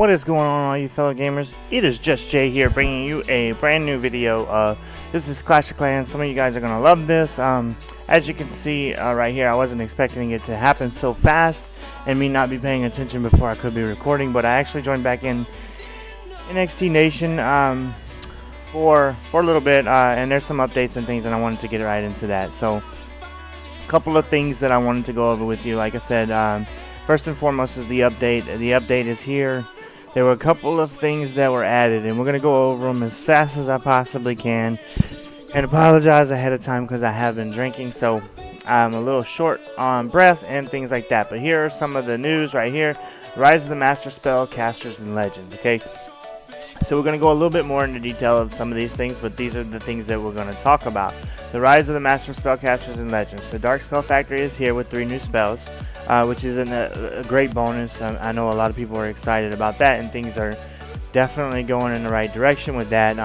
What is going on, all you fellow gamers? It is just Jay here, bringing you a brand new video. This is Clash of Clans. Some of you guys are gonna love this. As you can see right here, I wasn't expecting it to happen so fast, and me not be paying attention before I could be recording. But I actually joined back in NXT Nation for a little bit, and there's some updates and things, and I wanted to get right into that. So, a couple of things that I wanted to go over with you. Like I said. First and foremost is the update. The update is here. There were a couple of things that were added, and we're going to go over them as fast as I possibly can. And apologize ahead of time because I have been drinking, so I'm a little short on breath and things like that. But here are some of the news right here. Rise of the Master Spell, Casters, and Legends. Okay, so we're going to go a little bit more into detail of some of these things, but these are the things that we're going to talk about. The Rise of the Master Spell, Casters, and Legends. The Dark Spell Factory is here with 3 new spells. Which is a great bonus. I know a lot of people are excited about that, and things are definitely going in the right direction with that.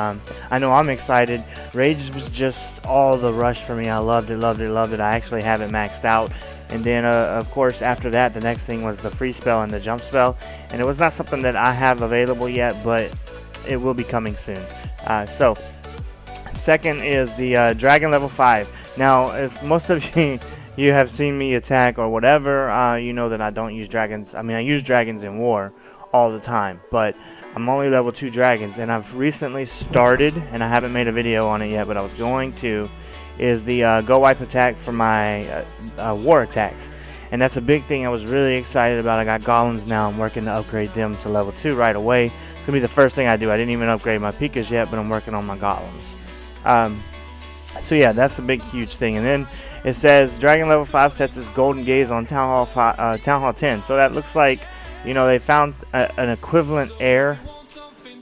I know I'm excited. Rage was just all the rush for me. I loved it, loved it, loved it. I actually have it maxed out. And then, of course, after that, the next thing was the free spell and the jump spell. And it was not something that I have available yet, but it will be coming soon. So, second is the Dragon Level 5. Now, if most of you have seen me attack or whatever, you know that I don't use dragons. I mean, I use dragons in war all the time, but I'm only level 2 dragons, and I've recently started, and I haven't made a video on it yet, but I was going to, is the go wipe attack for my war attacks. And that's a big thing I was really excited about. I got golems now. I'm working to upgrade them to level 2 right away. It's going to be the first thing I do. I didn't even upgrade my Pikas yet, but I'm working on my golems. So yeah, that's a big, huge thing. And then it says Dragon Level 5 sets its Golden Gaze on Town Hall 10. So that looks like, you know, they found an equivalent air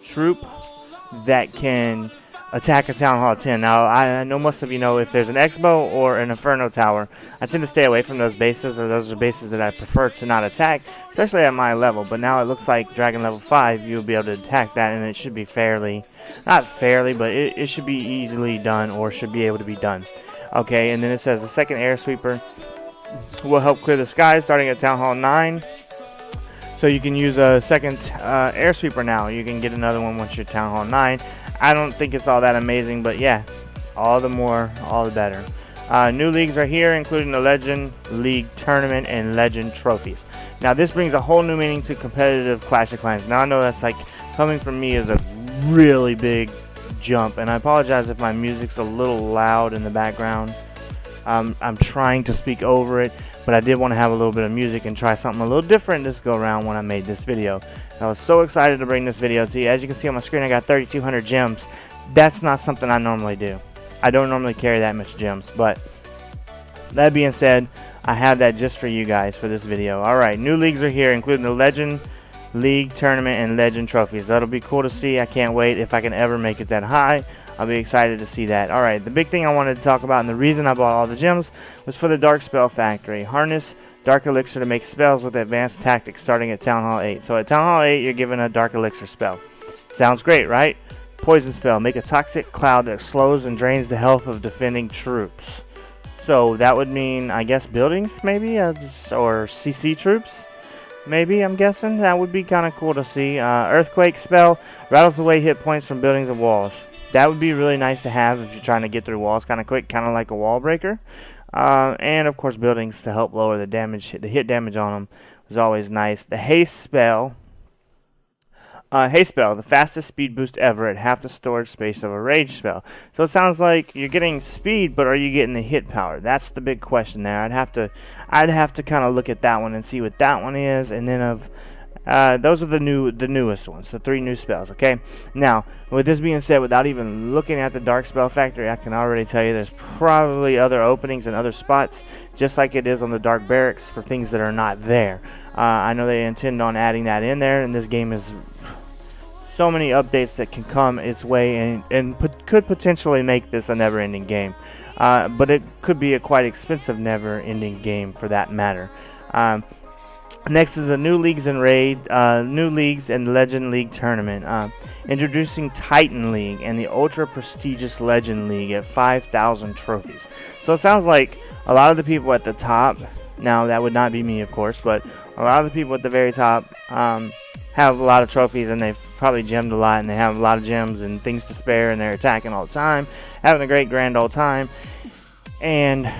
troop that can attack a Town Hall 10. Now, I know most of you know if there's an Expo or an Inferno Tower, I tend to stay away from those bases, or those are bases that I prefer to not attack, especially at my level. But now it looks like Dragon Level 5, you'll be able to attack that, and it should be fairly, not fairly, but it should be easily done, or should be able to be done. Okay, and then it says the second air sweeper will help clear the sky starting at Town Hall 9. So you can use a second air sweeper now. You can get another one once you're Town Hall 9. I don't think it's all that amazing, but yeah, all the more, all the better. New leagues are here, including the Legend League Tournament and Legend Trophies. Now this brings a whole new meaning to competitive Clash of Clans. Now I know that's like, coming from me is a really big jump, and I apologize if my music's a little loud in the background. I'm trying to speak over it, but I did want to have a little bit of music and try something a little different this go around when I made this video. I was so excited to bring this video to you. As you can see on my screen, I got 3,200 gems. That's not something I normally do. I don't normally carry that much gems, but that being said, I have that just for you guys for this video. Alright, new leagues are here, including the Legend League Tournament and Legend Trophies. That'll be cool to see. I can't wait. If I can ever make it that high, I'll be excited to see that. Alright, the big thing I wanted to talk about, and the reason I bought all the gems, was for the Dark Spell Factory. Harness Dark Elixir to make spells with advanced tactics starting at Town Hall 8. So at Town Hall 8, you're given a Dark Elixir spell. Sounds great, right? Poison spell. Make a toxic cloud that slows and drains the health of defending troops. So that would mean, I guess, buildings maybe? Or CC troops? Maybe, I'm guessing. That would be kind of cool to see. Earthquake spell. Rattles away hit points from buildings and walls. That would be really nice to have if you're trying to get through walls kind of quick, kind of like a wall breaker. And of course buildings to help lower the damage, the hit damage on them was always nice. The haste spell, the fastest speed boost ever at half the storage space of a rage spell. So it sounds like you're getting speed, but are you getting the hit power? That's the big question there. I'd have to kind of look at that one and see what that one is, and then those are the newest ones, the 3 new spells. Okay, now with this being said, without even looking at the Dark Spell Factory, I can already tell you there's probably other openings and other spots, just like it is on the Dark Barracks, for things that are not there. I know they intend on adding that in there, and this game is so many updates that can come its way, and could potentially make this a never-ending game. But it could be a quite expensive never-ending game for that matter. Next is the new leagues and new leagues and Legend League Tournament. Introducing Titan League and the ultra prestigious Legend League at 5,000 trophies. So it sounds like a lot of the people at the top, now that would not be me of course, but a lot of the people at the very top have a lot of trophies and they've probably gemmed a lot and they have a lot of gems and things to spare and they're attacking all the time, having a great grand old time, and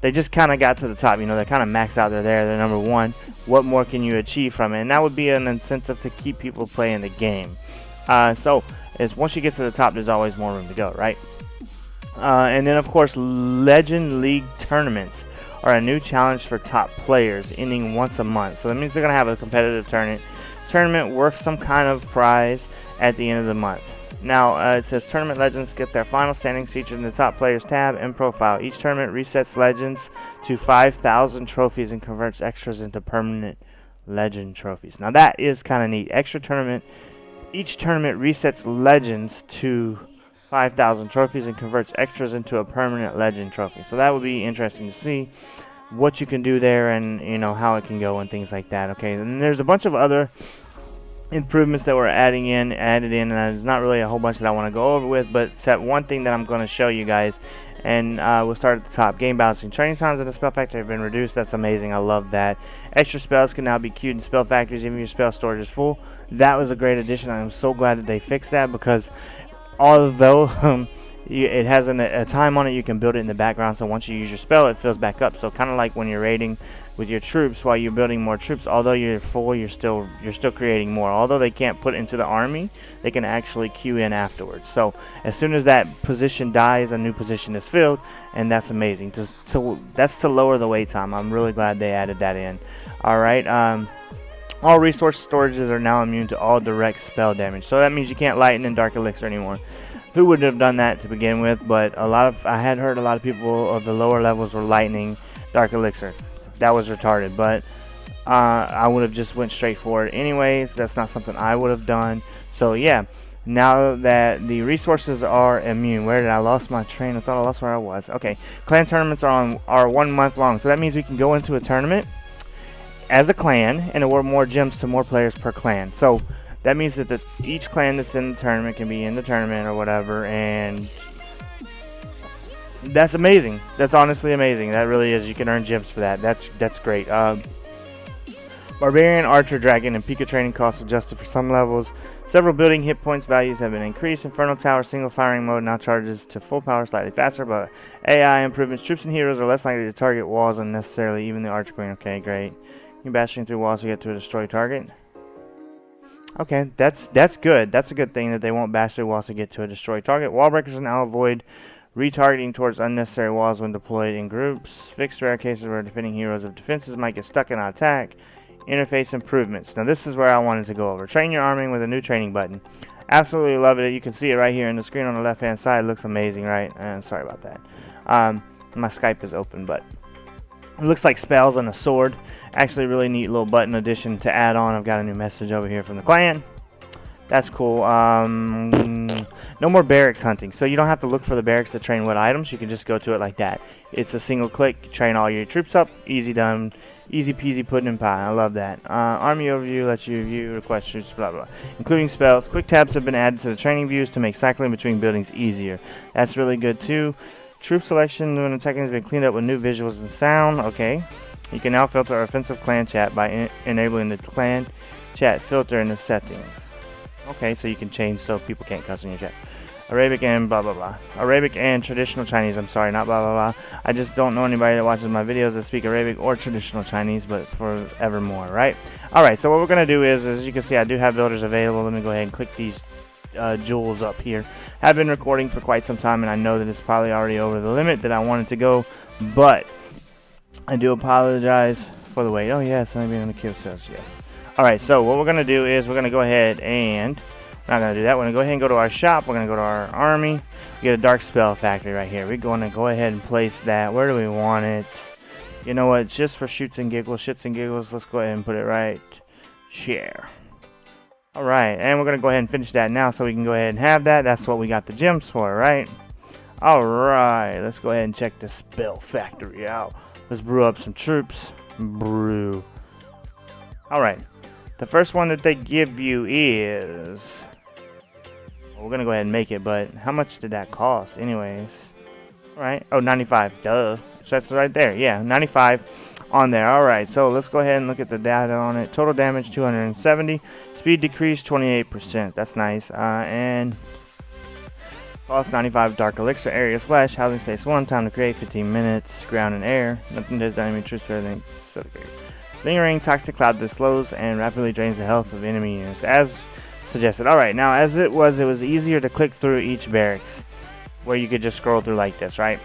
they just kind of got to the top. You know, they're kind of maxed out. They're number one. What more can you achieve from it? And that would be an incentive to keep people playing the game. So once you get to the top, there's always more room to go, right? And then of course, Legend League tournaments are a new challenge for top players, ending once a month. So that means they're gonna have a competitive tournament worth some kind of prize at the end of the month. Now it says tournament legends get their final standings featured in the top players tab and profile. Each tournament resets legends to 5,000 trophies and converts extras into permanent legend trophies. Now that is kind of neat. Each tournament resets legends to 5,000 trophies and converts extras into a permanent legend trophy. So that would be interesting to see what you can do there, and you know how it can go and things like that. Okay, and there's a bunch of other improvements that we're added in, and there's not really a whole bunch that I want to go over with, but except one thing that I'm going to show you guys. And we'll start at the top. Game balancing. Training times in the spell factory have been reduced. That's amazing. I love that. Extra spells can now be queued in spell factories even if your spell storage is full. That was a great addition. I'm so glad that they fixed that, because although it has a time on it, you can build it in the background, so once you use your spell it fills back up. So kind of like when you're raiding with your troops, while you're building more troops, although you're full, you're still creating more. Although they can't put into the army, they can actually queue in afterwards. So as soon as that position dies, a new position is filled, and that's amazing. That's to lower the wait time. I'm really glad they added that in. Alright, all resource storages are now immune to all direct spell damage. So that means you can't lighten in Dark Elixir anymore. Who would have done that to begin with? But I had heard a lot of people of the lower levels were lightning Dark Elixir. That was retarded, but I would have just went straight for it anyways. That's not something I would have done. So yeah, now that the resources are immune. Where did I lost my train? I thought I lost where I was. Okay, clan tournaments are 1 month long, so that means we can go into a tournament as a clan and award more gems to more players per clan. So that means that each clan that's in the tournament can be in the tournament or whatever, and that's amazing. That's honestly amazing. That really is. You can earn gems for that. That's great. Barbarian, Archer, Dragon, and Pika training costs adjusted for some levels. Several building hit points values have been increased. Inferno Tower single firing mode now charges to full power slightly faster, but AI improvements. Troops and heroes are less likely to target walls unnecessarily, even the Archer Queen. Okay, great. You bashing through walls to get to a destroy target. Okay, that's good. That's a good thing that they won't bash through walls to get to a destroy target. Wall breakers now avoid retargeting towards unnecessary walls when deployed in groups. Fixed rare cases where defending heroes of defenses might get stuck in an attack. Interface improvements. Now this is where I wanted to go over. Train your arming with a new training button. Absolutely love it. You can see it right here in the screen on the left hand side. It looks amazing, right? Sorry about that. My Skype is open, but it looks like spells and a sword. Actually, really neat little button addition to add on. I've got a new message over here from the clan. That's cool. No more barracks hunting. So you don't have to look for the barracks to train what items. You can just go to it like that. It's a single click. You train all your troops up. Easy done. Easy peasy pudding in pie. I love that. Army overview lets you view request troops, blah, blah, blah. Including spells. Quick tabs have been added to the training views to make cycling between buildings easier. That's really good too. Troop selection when attacking has been cleaned up with new visuals and sound. Okay. You can now filter offensive clan chat by enabling the clan chat filter in the settings. Okay, so you can change so people can't cuss in your chat. Arabic and blah blah blah. Arabic and traditional Chinese. I'm sorry, not blah blah blah. I just don't know anybody that watches my videos that speak Arabic or traditional Chinese, but forevermore, right? Alright, so what we're going to do is, as you can see, I do have builders available. Let me go ahead and click these jewels up here. I've been recording for quite some time, and I know that it's probably already over the limit that I wanted to go, but I do apologize for the wait. Oh yes, I'm being on the queue says yes. Alright, so what we're going to do is we're going to go ahead and we're not going to do that. We're going to go ahead and go to our shop. We're going to go to our army. We get a dark spell factory right here. We're going to go ahead and place that. Where do we want it? You know what? Just for shits and giggles. Let's go ahead and put it right here. Alright, and we're going to go ahead and finish that now so we can go ahead and have that. That's what we got the gems for, right? Alright, let's go ahead and check the spell factory out. Let's brew up some troops. Brew. Alright. The first one that they give you is... Well, we're going to go ahead and make it, but how much did that cost anyways? Alright. Oh, 95. Duh. So that's right there. Yeah, 95. on there. Alright, so let's go ahead and look at the data on it. Total damage 270, speed decrease 28%. That's nice. And cost 95 dark elixir, area splash, housing space 1, time to create 15 minutes, ground and air. Nothing does enemy troops for everything. Lingering toxic cloud that slows and rapidly drains the health of enemy units as suggested. Alright, now as it was easier to click through each barracks where you could just scroll through like this, right?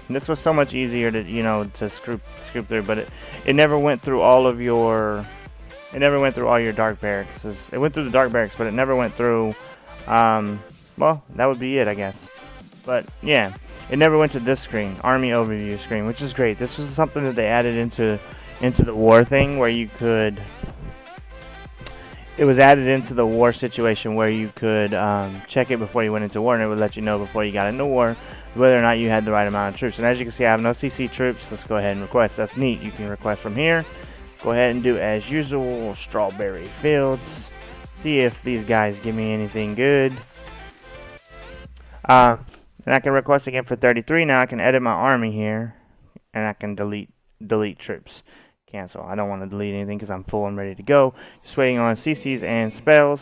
And this was so much easier to, you know, to scoop through, but it never went through all of your, it never went through all your dark barracks. It went through the dark barracks, but it never went through, well, that would be it, I guess. But yeah, it never went to this screen, army overview screen, which is great. This was something that they added into the war thing where you could, it was added into the war situation where you could check it before you went into war, and it would let you know before you got into war whether or not you had the right amount of troops. And as you can see, I have no CC troops. Let's go ahead and request. That's neat. You can request from here. Go ahead and do as usual, strawberry fields. See if these guys give me anything good. And I can request again for 33. Now I can edit my army here, and I can delete troops. Cancel. I don't want to delete anything because I'm full and ready to go. Just waiting on CCs and spells.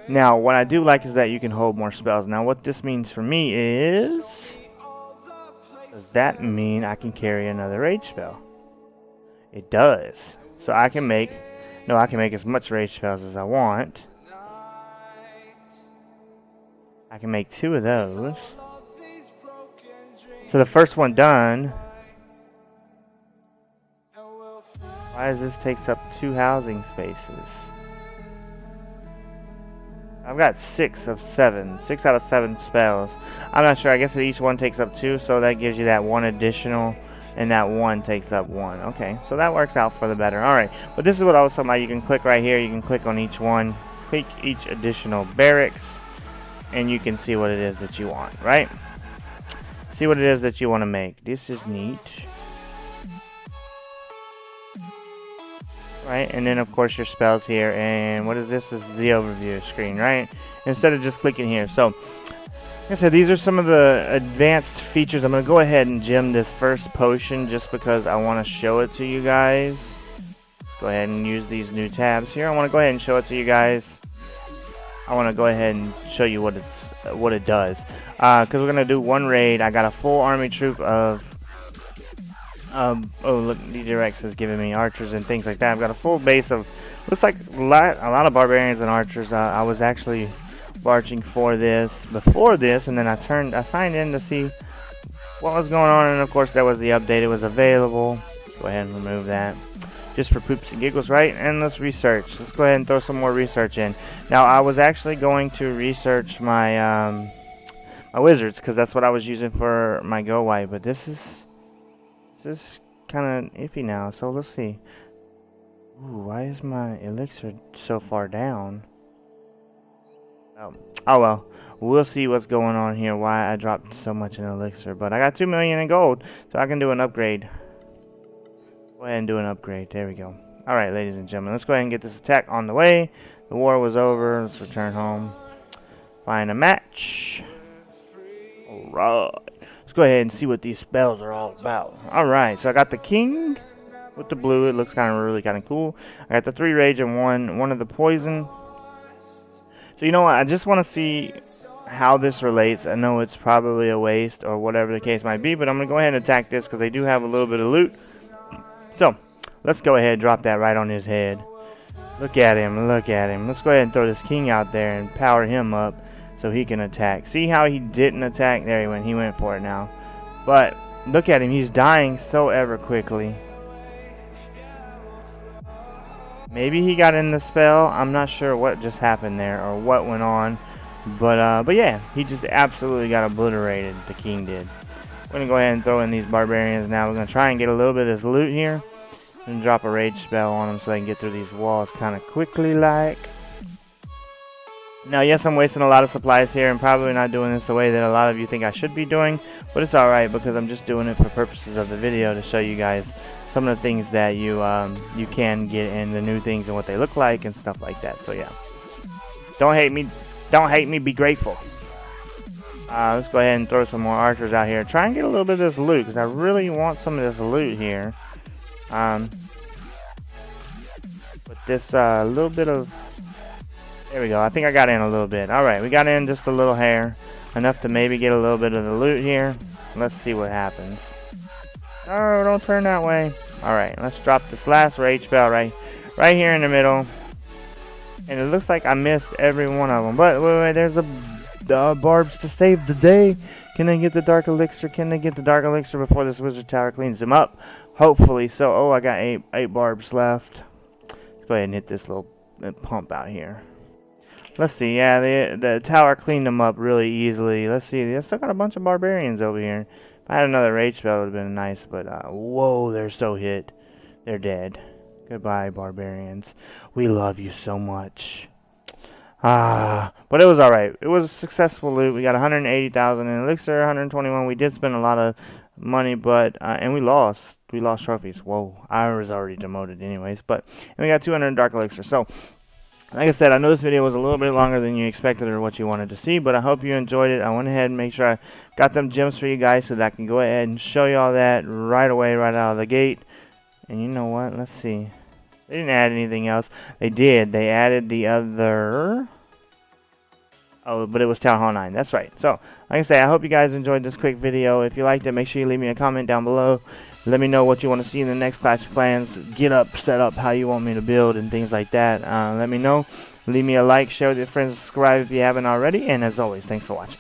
Now, what I do like is that you can hold more spells. Now, what this means for me is, does that mean I can carry another rage spell? It does. So I can make, no, I can make as much rage spells as I want. I can make 2 of those. So the first one done. Why does this takes up 2 housing spaces? I've got 6 of 7. 6 out of 7 spells. I'm not sure. I guess that each one takes up 2, so that gives you that 1 additional, and that 1 takes up 1. Okay, so that works out for the better. Alright, but this is what I was talking about. You can click right here. You can click on each one. Click each additional barracks, and you can see what it is that you want, right? See what it is that you want to make. This is neat. Right, and then of course your spells here, and what is this? This is the overview screen, right? Instead of just clicking here. So, like I said, these are some of the advanced features. I'm going to go ahead and gem this first potion just because I want to show it to you guys. Let's go ahead and use these new tabs here. I want to go ahead and show it to you guys. I want to go ahead and show you what it does. Because we're going to do one raid. I got a full army troop of oh look, DJ Rex is giving me archers and things like that. I've got a full base of, looks like a lot of barbarians and archers. I was actually marching for this before this, and then I signed in to see what was going on, and of course that was the update. It was available. Go ahead and remove that just for poops and giggles, right? And let's research. Let's go ahead and throw some more research in. Now I was actually going to research my my wizards because that's what I was using for my go white, but this is kind of iffy now, so let's see. Ooh, why is my elixir so far down? Oh well, we'll see what's going on here, why I dropped so much in elixir, but I got 2 million in gold, so I can do an upgrade. Go ahead and do an upgrade. There we go. Alright, ladies and gentlemen, let's go ahead and get this attack on the way. The war was over. Let's return home. Find a match. Alright. Go ahead and see what these spells are all about. Alright, so I got the king with the blue. It looks really kind of cool. I got the 3 rage and one of the poison. So you know what, I just want to see how this relates. I know it's probably a waste or whatever the case might be, but I'm going to go ahead and attack this because they do have a little bit of loot. So let's go ahead and drop that right on his head. Look at him, look at him. Let's go ahead and throw this king out there and power him up so he can attack. See how he didn't attack? There he went. He went for it now. But look at him. He's dying so ever quickly. Maybe he got in the spell. I'm not sure what just happened there or what went on. But yeah, he just absolutely got obliterated. The king did. We're going to go ahead and throw in these barbarians now. We're going to try and get a little bit of this loot here. And drop a rage spell on them so they can get through these walls kind of quickly like. Now, yes, I'm wasting a lot of supplies here and probably not doing this the way that a lot of you think I should be doing, but it's alright because I'm just doing it for purposes of the video to show you guys some of the things that you can get and the new things and what they look like and stuff like that. So yeah, don't hate me, be grateful. Let's go ahead and throw some more archers out here. Try and get a little bit of this loot because I really want some of this loot here. With this little bit of, there we go. I think I got in a little bit. All right, we got in just a little hair, enough to maybe get a little bit of the loot here. Let's see what happens. Oh, don't turn that way. All right, let's drop this last rage bell right here in the middle. And it looks like I missed every one of them. But wait, there's the barbs to save the day. Can they get the dark elixir? Can they get the dark elixir before this wizard tower cleans them up? Hopefully so. Oh, I got eight barbs left. Let's go ahead and hit this little pump out here. Let's see. Yeah, the tower cleaned them up really easily. Let's see. They still got a bunch of barbarians over here. If I had another rage spell, it would have been nice. But whoa, they're so hit. They're dead. Goodbye, barbarians. We love you so much. But it was alright. It was a successful loot. We got 180,000 in elixir, 121. We did spend a lot of money, but and we lost. We lost trophies. Whoa, I was already demoted anyways. But and we got 200 dark elixir. So, like I said, I know this video was a little bit longer than you expected or what you wanted to see, but I hope you enjoyed it. I went ahead and make sure I got them gems for you guys so that I can go ahead and show you all that right away, right out of the gate. And you know what? Let's see. They didn't add anything else. They did. They added the other... Oh, but it was Town Hall 9. That's right. So, like I say, I hope you guys enjoyed this quick video. If you liked it, make sure you leave me a comment down below. Let me know what you want to see in the next Clash of Clans. Get up, set up how you want me to build and things like that. Let me know. Leave me a like, share with your friends, subscribe if you haven't already. And as always, thanks for watching.